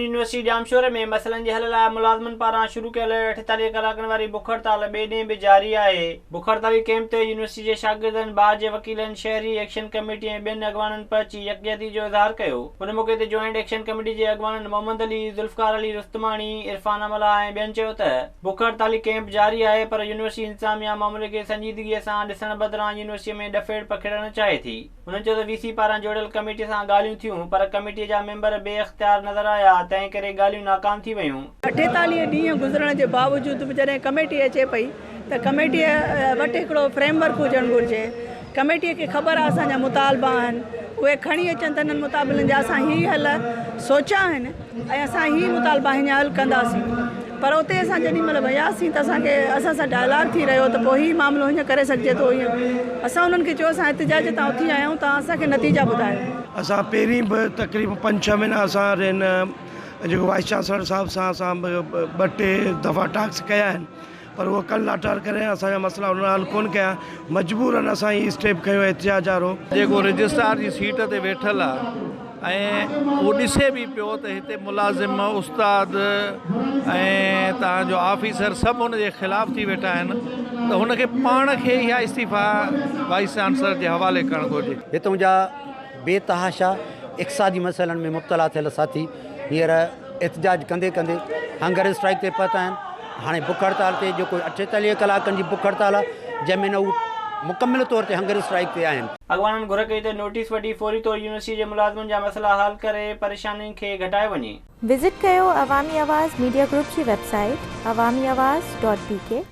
Sindh university Jamshoro में मसइलनि जे हल लाइ मुलाज़िमनि पारां शुरू कयल 48 कलाकनि वारी बुख हड़ताल ॿिए ॾींहुं बि जारी आहे। बुख हड़ताली कैंप ते यूनिवर्सिटी जे शागिर्दनि, बार जे वकीलनि, शहरी एक्शन कमेटी ऐं ॿियनि अॻवाननि पहुची यकजहती जो इज़हार कयो। उन मौक़े ते जॉइंट एक्शन कमेटी जे अॻवाननि मोहम्मद अली, ज़ुल्फ़कार अली रुस्तमानी, इरफान अमला ऐं ॿियनि चयो त बुख हड़ताली कैंप जारी आहे, पर यूनिवर्सिटी इंतिज़ामिया मामले खे संजीदगीअ सां ॾिसण बदिरां यूनिवर्सिटीअ में डफेड़ पखेड़णु चाहे थी। उन्हनि चयो त वीसी पारां जोड़ियल कमेटीअ सां ॻाल्हियूं थियूं, पर कमेटीअ जा मेंबर बेइख्तियार नज़र आया, तंहिं करे ॻाल्हियूं नाकाम थी वयूं। 48 ॾींहं गुज़रण जे बावजूदि बि जॾहिं कमेटी अचे पई त कमेटीअ वटि हिकिड़ो फ्रेमवर्क हुजणु घुरिजे। कमेटीअ खे ख़बर आहे असांजा मुतालबा आहिनि, उहे खणी अचनि त हिननि मुताबिलनि जा असां हीअ हल सोचिया आहिनि ऐं असां हीअ मुतालबा हीअं हल कंदासीं। पर उते असां जेॾी महिल वियासीं त असांखे असां सां डायलॉग थी रहियो त पोइ हीअ मामिलो हीअं करे सघिजे थो। हीअं असां उन्हनि खे चयो असां एतिजाज तां उथी आया आहियूं, तव्हां असांखे नतीजा ॿुधायो। असां पहिरीं बि तक़रीबन 5-6 महीना असां जेको वाइस चांसलर साहिब सां असां 2-3 दफ़ा टाक्स कया आहिनि, पर उहो कल लाटार करे असांजा मसइला उन हल कोन कया। मजबूरन असां हीअ स्टेप खयो एहतिजाज वारो। जेको रजिस्ट्रार जी सीट ते वेठल आहे ऐं उहो ॾिसे बि पियो त हिते मुलाज़िम, उस्ताद ऐं तव्हांजो ऑफिसर सभु हुनजे ख़िलाफ़ु थी वेठा आहिनि, त हुनखे पाण खे इहा इस्तीफ़ा वाइस चांसलर जे हवाले करणु घुरिजे। हितां जा बेतहाशा इक़्तिसादी मसइलनि में मुब्तला थियल साथी हींअर एहतिजाज कंदे कंदे हंगर स्ट्राइक ते पहुता आहिनि। हाणे बुख हड़ताल ते जेको 48 कलाकनि जी बुख हड़ताल आहे, जंहिंमें न उहे मुकमिल तौर ते हंगर स्ट्राइक ते आहिनि। अॻवाननि घुर कई त नोटिस वठी फौरी तौर यूनिवर्सिटी जे मुलाज़िमनि जा मसइला हल करे परेशानियुनि खे घटाए वञे। विज़िट कयो अवामी आवाज़ मीडिया ग्रुप जी वेबसाइट awamiawaz.pk।